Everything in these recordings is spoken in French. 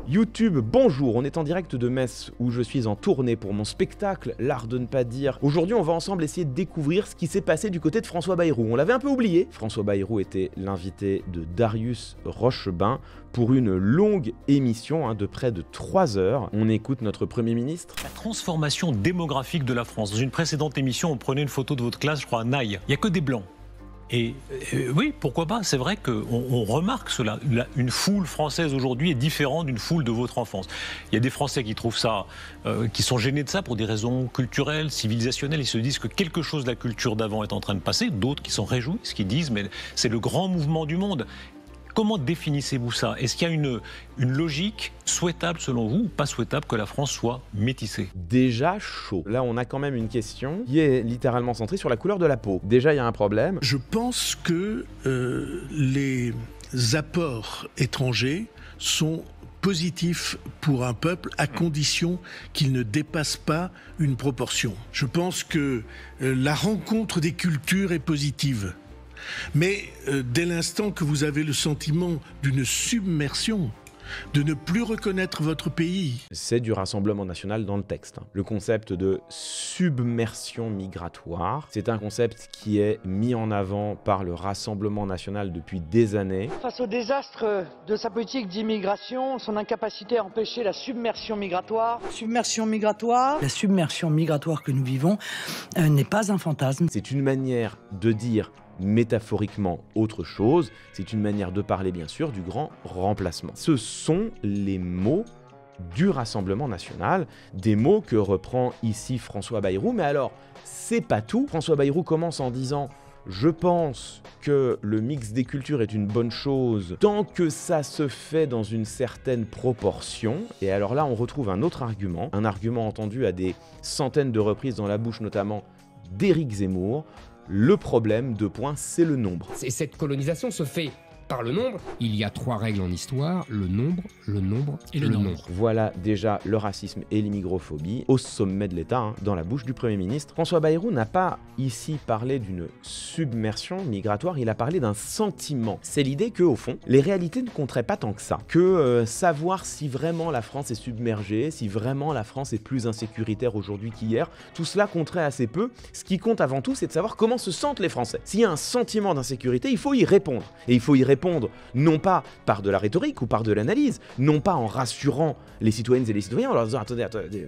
YouTube, bonjour, on est en direct de Metz où je suis en tournée pour mon spectacle, l'art de ne pas dire. Aujourd'hui, on va ensemble essayer de découvrir ce qui s'est passé du côté de François Bayrou. On l'avait un peu oublié. François Bayrou était l'invité de Darius Rochebain pour une longue émission de près de 3 heures. On écoute notre Premier ministre. La transformation démographique de la France. Dans une précédente émission, on prenait une photo de votre classe, je crois à Naï. Il n'y a que des blancs. Et oui, pourquoi pas, c'est vrai qu'on remarque cela. Une foule française aujourd'hui est différente d'une foule de votre enfance. Il y a des Français qui trouvent ça, qui sont gênés de ça pour des raisons culturelles, civilisationnelles. Ils se disent que quelque chose de la culture d'avant est en train de passer. D'autres qui s'en réjouissent, qui disent mais c'est le grand mouvement du monde. Comment définissez-vous ça? Est-ce qu'il y a une logique souhaitable selon vous ou pas souhaitable que la France soit métissée? Déjà chaud. Là, on a quand même une question qui est littéralement centrée sur la couleur de la peau. Déjà, il y a un problème. Je pense que les apports étrangers sont positifs pour un peuple à condition qu'il ne dépasse pas une proportion. Je pense que la rencontre des cultures est positive. Mais dès l'instant que vous avez le sentiment d'une submersion, de ne plus reconnaître votre pays. C'est du Rassemblement national dans le texte. Le concept de submersion migratoire, c'est un concept qui est mis en avant par le Rassemblement national depuis des années. Face au désastre de sa politique d'immigration, son incapacité à empêcher la submersion migratoire. Submersion migratoire. La submersion migratoire que nous vivons n'est pas un fantasme. C'est une manière de dire métaphoriquement autre chose, c'est une manière de parler bien sûr du grand remplacement. Ce sont les mots du Rassemblement national, des mots que reprend ici François Bayrou, mais alors c'est pas tout. François Bayrou commence en disant « Je pense que le mix des cultures est une bonne chose tant que ça se fait dans une certaine proportion ». Et alors là, on retrouve un autre argument, un argument entendu à des centaines de reprises dans la bouche notamment d'Éric Zemmour. Le problème, c'est le nombre. Et cette colonisation se fait par le nombre. Il y a 3 règles en histoire, le nombre et le nombre. Voilà déjà le racisme et l'immigrophobie au sommet de l'État, dans la bouche du Premier ministre. François Bayrou n'a pas ici parlé d'une submersion migratoire, il a parlé d'un sentiment. C'est l'idée qu'au fond, les réalités ne compteraient pas tant que ça. Que savoir si vraiment la France est submergée, si vraiment la France est plus insécuritaire aujourd'hui qu'hier, tout cela compterait assez peu. Ce qui compte avant tout, c'est de savoir comment se sentent les Français. S'il y a un sentiment d'insécurité, il faut y répondre. Et il faut y répondre non pas par de la rhétorique ou par de l'analyse, non pas en rassurant les citoyennes et les citoyens en leur disant attendez,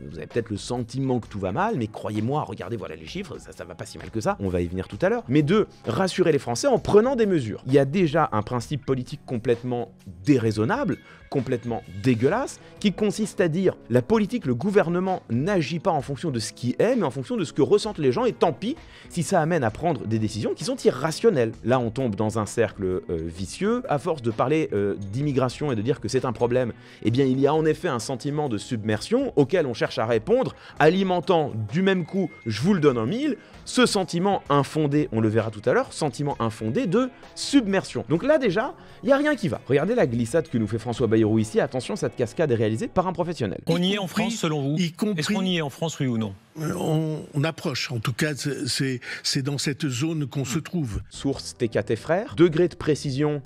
vous avez peut-être le sentiment que tout va mal, mais croyez-moi, regardez, voilà les chiffres, ça va pas si mal que ça, on va y venir tout à l'heure, mais de rassurer les Français en prenant des mesures. Il y a déjà un principe politique complètement déraisonnable, complètement dégueulasse, qui consiste à dire la politique, le gouvernement n'agit pas en fonction de ce qui est, mais en fonction de ce que ressentent les gens, et tant pis si ça amène à prendre des décisions qui sont irrationnelles. Là, on tombe dans un cercle vicieux. À force de parler d'immigration et de dire que c'est un problème, eh bien, il y a en effet un sentiment de submersion auquel on cherche à répondre, alimentant du même coup, je vous le donne en mille, ce sentiment infondé, on le verra tout à l'heure, sentiment infondé de submersion. Donc là déjà, il n'y a rien qui va. Regardez la glissade que nous fait François Bayrou ici. Attention, cette cascade est réalisée par un professionnel. On y est en France selon vous? Est-ce qu'on y est en France, oui ou non? On approche, en tout cas c'est dans cette zone qu'on se trouve. Source TKT Frères, degré de précision.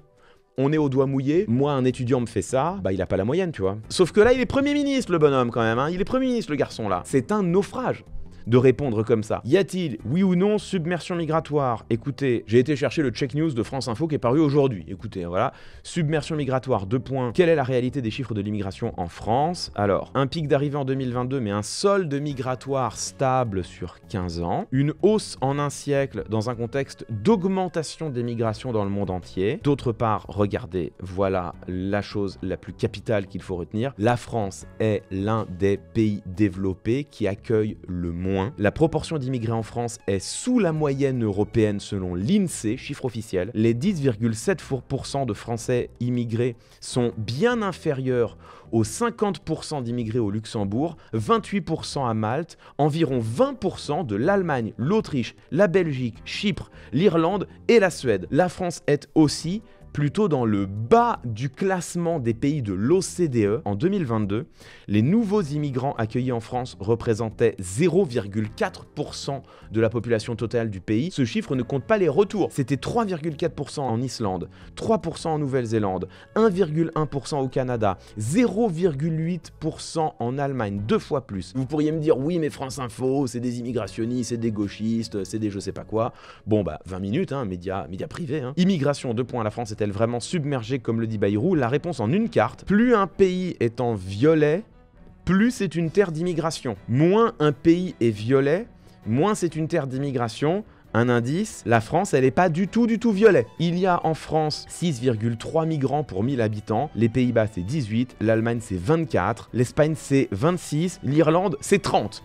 On est au doigt mouillé, moi un étudiant me fait ça, il a pas la moyenne, tu vois. Sauf que là il est Premier ministre le bonhomme quand même, il est Premier ministre le garçon là. C'est un naufrage de répondre comme ça. Y a-t-il, oui ou non, submersion migratoire? Écoutez, j'ai été chercher le check news de France Info qui est paru aujourd'hui. Écoutez, voilà, submersion migratoire, 2 points. Quelle est la réalité des chiffres de l'immigration en France? Alors, un pic d'arrivée en 2022, mais un solde migratoire stable sur 15 ans. Une hausse en un siècle dans un contexte d'augmentation des migrations dans le monde entier. D'autre part, regardez, voilà la chose la plus capitale qu'il faut retenir. La France est l'un des pays développés qui accueille le moins. La proportion d'immigrés en France est sous la moyenne européenne selon l'INSEE, chiffre officiel. Les 10,7% de Français immigrés sont bien inférieurs aux 50% d'immigrés au Luxembourg, 28% à Malte, environ 20% de l'Allemagne, l'Autriche, la Belgique, Chypre, l'Irlande et la Suède. La France est aussi plutôt dans le bas du classement des pays de l'OCDE. En 2022, les nouveaux immigrants accueillis en France représentaient 0,4% de la population totale du pays. Ce chiffre ne compte pas les retours. C'était 3,4% en Islande, 3% en Nouvelle-Zélande, 1,1% au Canada, 0,8% en Allemagne, 2 fois plus. Vous pourriez me dire, oui, mais France Info, c'est des immigrationnistes, c'est des gauchistes, c'est des je sais pas quoi. Bon, 20 minutes, média privé. Immigration, 2 points, la France est-elle vraiment submergée, comme le dit Bayrou? La réponse en une carte. Plus un pays est en violet, plus c'est une terre d'immigration. Moins un pays est violet, moins c'est une terre d'immigration. Un indice, la France, elle n'est pas du tout violet. Il y a en France 6,3 migrants pour 1000 habitants, les Pays-Bas c'est 18, l'Allemagne c'est 24, l'Espagne c'est 26, l'Irlande c'est 30.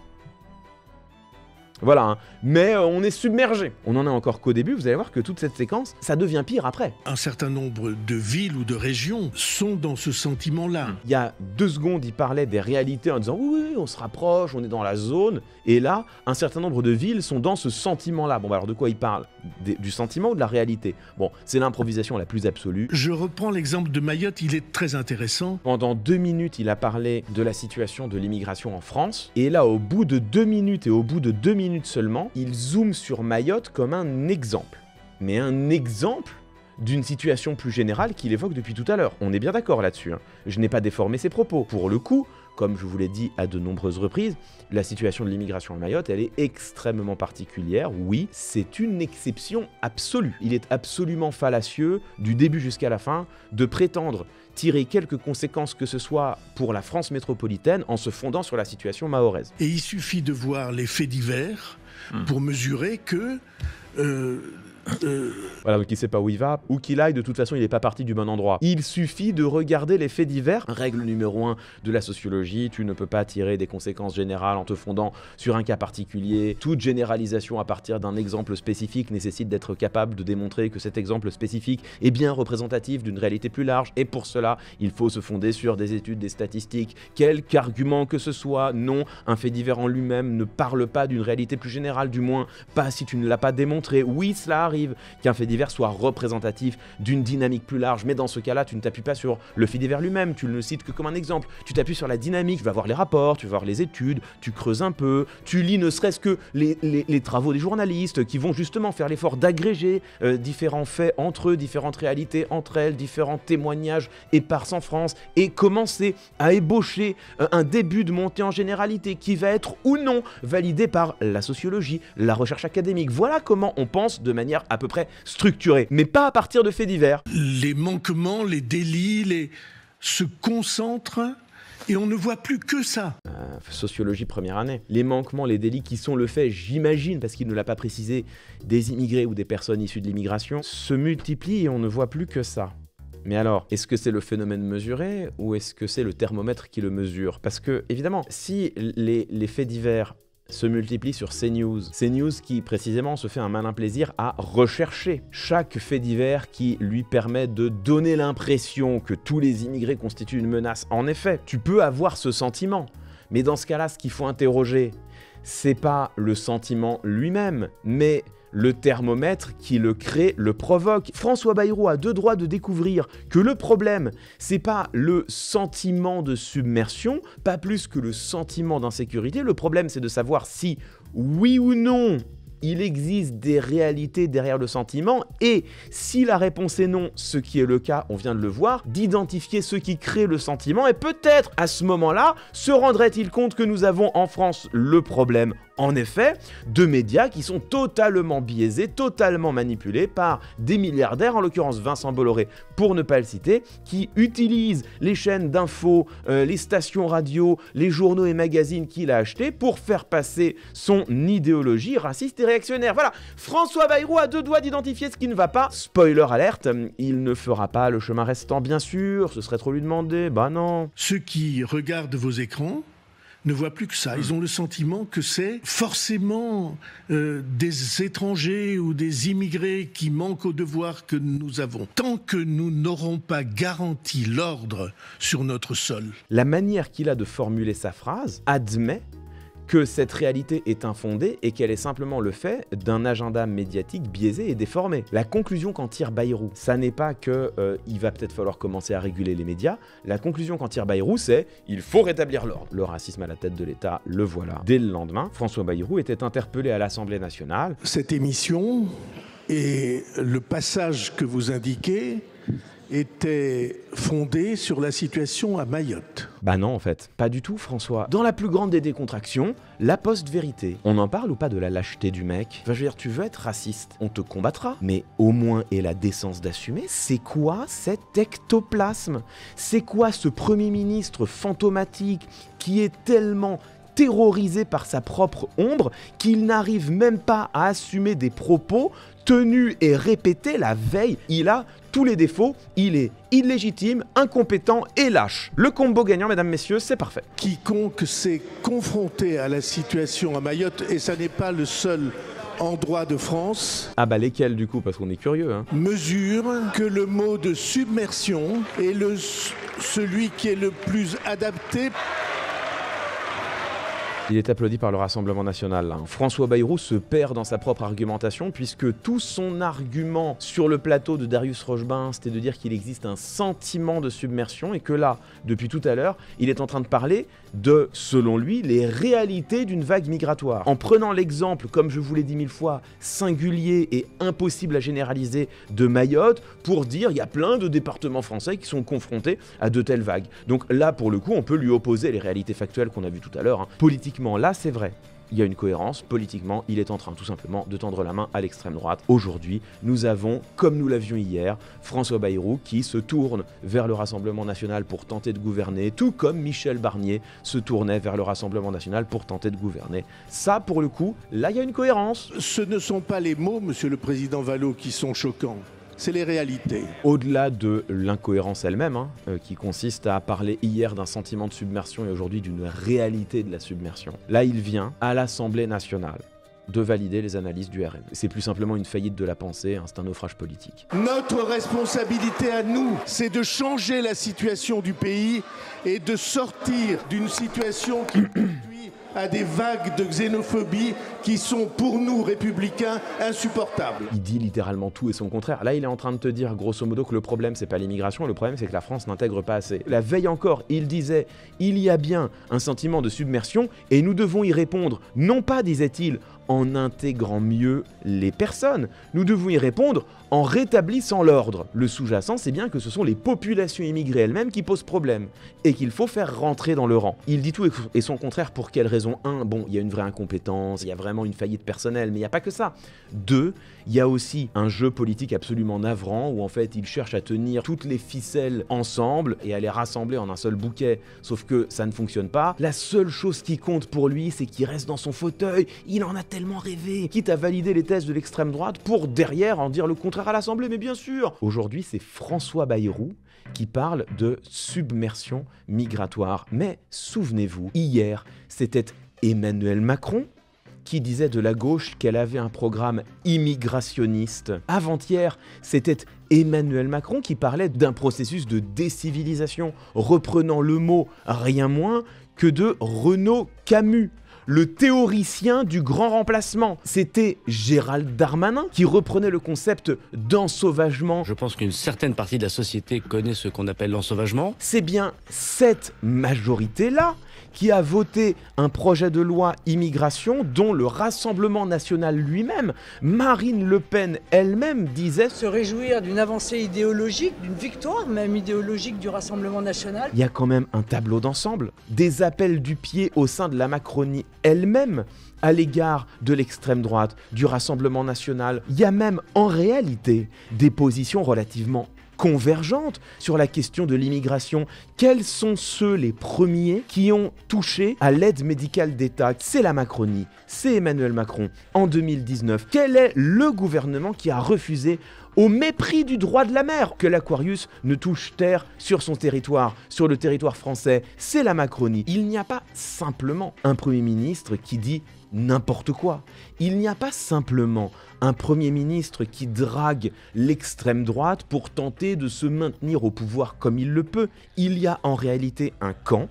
Voilà, mais on est submergé. On en est encore qu'au début, vous allez voir que toute cette séquence, ça devient pire après. Un certain nombre de villes ou de régions sont dans ce sentiment-là. Il y a 2 secondes, il parlait des réalités en disant oui, on se rapproche, on est dans la zone. Et là, un certain nombre de villes sont dans ce sentiment-là. Bon, alors de quoi il parle? Du sentiment ou de la réalité? Bon, c'est l'improvisation la plus absolue. Je reprends l'exemple de Mayotte, il est très intéressant. Pendant 2 minutes, il a parlé de la situation de l'immigration en France. Et là, au bout de 2 minutes et au bout de 2 minutes seulement, il zoome sur Mayotte comme un exemple. Mais un exemple d'une situation plus générale qu'il évoque depuis tout à l'heure. On est bien d'accord là-dessus. Je n'ai pas déformé ses propos. Pour le coup, comme je vous l'ai dit à de nombreuses reprises, la situation de l'immigration à Mayotte, elle est extrêmement particulière. Oui, c'est une exception absolue. Il est absolument fallacieux, du début jusqu'à la fin, de prétendre tirer quelques conséquences que ce soit pour la France métropolitaine en se fondant sur la situation mahoraise. Et il suffit de voir les faits divers pour mesurer que... Voilà, donc il sait pas où il va, où qu'il aille, de toute façon il n'est pas parti du bon endroit. Il suffit de regarder les faits divers. Règle numéro 1 de la sociologie, tu ne peux pas tirer des conséquences générales en te fondant sur un cas particulier. Toute généralisation à partir d'un exemple spécifique nécessite d'être capable de démontrer que cet exemple spécifique est bien représentatif d'une réalité plus large, et pour cela, il faut se fonder sur des études, des statistiques, quelque argument que ce soit. Non, un fait divers en lui-même ne parle pas d'une réalité plus générale, du moins pas si tu ne l'as pas démontré. Oui, cela arrive qu'un fait divers soit représentatif d'une dynamique plus large, mais dans ce cas-là, tu ne t'appuies pas sur le fait divers lui-même, tu ne le cites que comme un exemple, tu t'appuies sur la dynamique, tu vas voir les rapports, tu vas voir les études, tu creuses un peu, tu lis ne serait-ce que les travaux des journalistes qui vont justement faire l'effort d'agréger différents faits entre eux, différentes réalités entre elles, différents témoignages épars en France, et commencer à ébaucher un début de montée en généralité qui va être ou non validé par la sociologie, la recherche académique. Voilà comment on pense de manière à peu près structurée, mais pas à partir de faits divers. Les manquements, les délits, se concentrent et on ne voit plus que ça. Sociologie première année. Les manquements, les délits qui sont le fait, j'imagine, parce qu'il ne l'a pas précisé, des immigrés ou des personnes issues de l'immigration, se multiplient et on ne voit plus que ça. Mais alors, est-ce que c'est le phénomène mesuré ou est-ce que c'est le thermomètre qui le mesure? Parce que, évidemment, si les faits divers se multiplie sur CNews. CNews qui précisément se fait un malin plaisir à rechercher chaque fait divers qui lui permet de donner l'impression que tous les immigrés constituent une menace. En effet, tu peux avoir ce sentiment, mais dans ce cas-là, ce qu'il faut interroger, c'est pas le sentiment lui-même, mais le thermomètre qui le crée le provoque. François Bayrou a 2 droits de découvrir que le problème, c'est pas le sentiment de submersion, pas plus que le sentiment d'insécurité. Le problème, c'est de savoir si, oui ou non, il existe des réalités derrière le sentiment, et si la réponse est non, ce qui est le cas, on vient de le voir, d'identifier ceux qui créent le sentiment, et peut-être à ce moment-là, se rendrait-il compte que nous avons en France le problème, en effet, de médias qui sont totalement biaisés, totalement manipulés par des milliardaires, en l'occurrence Vincent Bolloré, pour ne pas le citer, qui utilisent les chaînes d'infos, les stations radio, les journaux et magazines qu'il a achetés pour faire passer son idéologie raciste et réactionnaire. Voilà, François Bayrou a 2 doigts d'identifier ce qui ne va pas. Spoiler alerte, il ne fera pas le chemin restant, bien sûr, ce serait trop lui demander, bah non. Ceux qui regardent vos écrans ne voient plus que ça. Ils ont le sentiment que c'est forcément des étrangers ou des immigrés qui manquent au devoir que nous avons. Tant que nous n'aurons pas garanti l'ordre sur notre sol. La manière qu'il a de formuler sa phrase admet que cette réalité est infondée et qu'elle est simplement le fait d'un agenda médiatique biaisé et déformé. La conclusion qu'en tire Bayrou, ça n'est pas que il va peut-être falloir commencer à réguler les médias. La conclusion qu'en tire Bayrou, c'est il faut rétablir l'ordre. Le racisme à la tête de l'État, le voilà. Dès le lendemain, François Bayrou était interpellé à l'Assemblée nationale. Cette émission et le passage que vous indiquez était fondé sur la situation à Mayotte. Bah non, en fait, pas du tout, François. Dans la plus grande des décontractions, la post-vérité. On en parle ou pas de la lâcheté du mec? Enfin, je veux dire, tu veux être raciste, on te combattra. Mais au moins, aie la décence d'assumer, c'est quoi cet ectoplasme? C'est quoi ce Premier ministre fantomatique qui est tellement terrorisé par sa propre ombre qu'il n'arrive même pas à assumer des propos tenus et répétés la veille? Il a tous les défauts, il est illégitime, incompétent et lâche. Le combo gagnant, mesdames, messieurs, c'est parfait. Quiconque s'est confronté à la situation à Mayotte, et ça n'est pas le seul endroit de France, Ah bah lesquels du coup, parce qu'on est curieux, hein. mesure que le mot de submersion est celui qui est le plus adapté. Il est applaudi par le Rassemblement national. François Bayrou se perd dans sa propre argumentation puisque tout son argument sur le plateau de Darius Rochebin, c'était de dire qu'il existe un sentiment de submersion et que là, depuis tout à l'heure, il est en train de parler de, selon lui, les réalités d'une vague migratoire. En prenant l'exemple, comme je vous l'ai dit 1000 fois, singulier et impossible à généraliser de Mayotte pour dire il y a plein de départements français qui sont confrontés à de telles vagues. Donc là, pour le coup, on peut lui opposer les réalités factuelles qu'on a vues tout à l'heure. Politiquement, là, c'est vrai. Il y a une cohérence, politiquement, il est en train tout simplement de tendre la main à l'extrême droite. Aujourd'hui, nous avons, comme nous l'avions hier, François Bayrou qui se tourne vers le Rassemblement national pour tenter de gouverner, tout comme Michel Barnier se tournait vers le Rassemblement national pour tenter de gouverner. Ça, pour le coup, là, il y a une cohérence. Ce ne sont pas les mots, Monsieur le Président Vallot, qui sont choquants. C'est les réalités. Au-delà de l'incohérence elle-même, qui consiste à parler hier d'un sentiment de submersion et aujourd'hui d'une réalité de la submersion, là il vient à l'Assemblée nationale de valider les analyses du RN. C'est plus simplement une faillite de la pensée, c'est un naufrage politique. Notre responsabilité à nous, c'est de changer la situation du pays et de sortir d'une situation qui conduit à des vagues de xénophobie qui sont pour nous, républicains, insupportables. Il dit littéralement tout et son contraire. Là, il est en train de te dire, grosso modo, que le problème, c'est pas l'immigration, le problème, c'est que la France n'intègre pas assez. La veille encore, il disait, il y a bien un sentiment de submersion et nous devons y répondre, non pas, disait-il, en intégrant mieux les personnes. Nous devons y répondre en rétablissant l'ordre. Le sous-jacent, c'est bien que ce sont les populations immigrées elles-mêmes qui posent problème et qu'il faut faire rentrer dans le rang. Il dit tout et son contraire pour quelle raison? 1, bon, il y a une vraie incompétence, il y a vraiment une faillite personnelle, mais il n'y a pas que ça. 2, il y a aussi un jeu politique absolument navrant où en fait il cherche à tenir toutes les ficelles ensemble et à les rassembler en un seul bouquet, sauf que ça ne fonctionne pas. La seule chose qui compte pour lui, c'est qu'il reste dans son fauteuil, il en a tellement rêvé, quitte à valider les thèses de l'extrême droite pour derrière en dire le contraire à l'Assemblée, mais bien sûr. Aujourd'hui, c'est François Bayrou qui parle de submersion migratoire. Mais souvenez-vous, hier, c'était Emmanuel Macron qui disait de la gauche qu'elle avait un programme immigrationniste. Avant-hier, c'était Emmanuel Macron qui parlait d'un processus de décivilisation, reprenant le mot rien moins que de Renaud Camus, le théoricien du grand remplacement. C'était Gérald Darmanin qui reprenait le concept d'ensauvagement. Je pense qu'une certaine partie de la société connaît ce qu'on appelle l'ensauvagement. C'est bien cette majorité-là qui a voté un projet de loi immigration dont le Rassemblement national lui-même, Marine Le Pen elle-même disait Se réjouir d'une avancée idéologique, d'une victoire même idéologique du Rassemblement national. il y a quand même un tableau d'ensemble, des appels du pied au sein de la Macronie elle-même à l'égard de l'extrême droite, du Rassemblement national. Il y a même en réalité des positions relativement convergentes sur la question de l'immigration. Quels sont ceux les premiers qui ont touché à l'aide médicale d'État? C'est la Macronie, c'est Emmanuel Macron. En 2019, quel est le gouvernement qui a refusé, au mépris du droit de la mer, que l'Aquarius ne touche terre sur son territoire, sur le territoire français? C'est la Macronie. Il n'y a pas simplement un Premier ministre qui dit n'importe quoi. Il n'y a pas simplement un Premier ministre qui drague l'extrême droite pour tenter de se maintenir au pouvoir comme il le peut. Il y a en réalité un camp,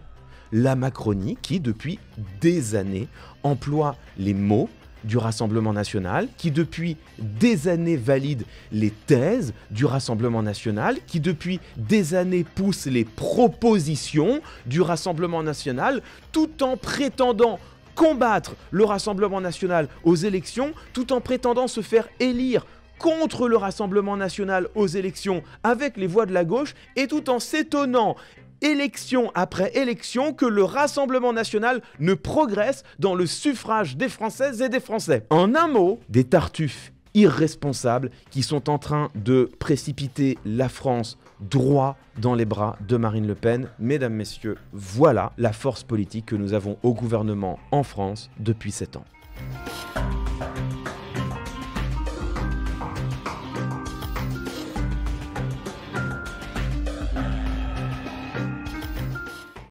la Macronie qui, depuis des années, emploie les mots du Rassemblement national, qui depuis des années valide les thèses du Rassemblement national, qui depuis des années pousse les propositions du Rassemblement national, tout en prétendant combattre le Rassemblement national aux élections, tout en prétendant se faire élire contre le Rassemblement national aux élections avec les voix de la gauche, et tout en s'étonnant élection après élection que le Rassemblement national ne progresse dans le suffrage des Françaises et des Français. En un mot, des tartuffes irresponsables qui sont en train de précipiter la France droit dans les bras de Marine Le Pen. Mesdames, Messieurs, voilà la force politique que nous avons au gouvernement en France depuis 7 ans.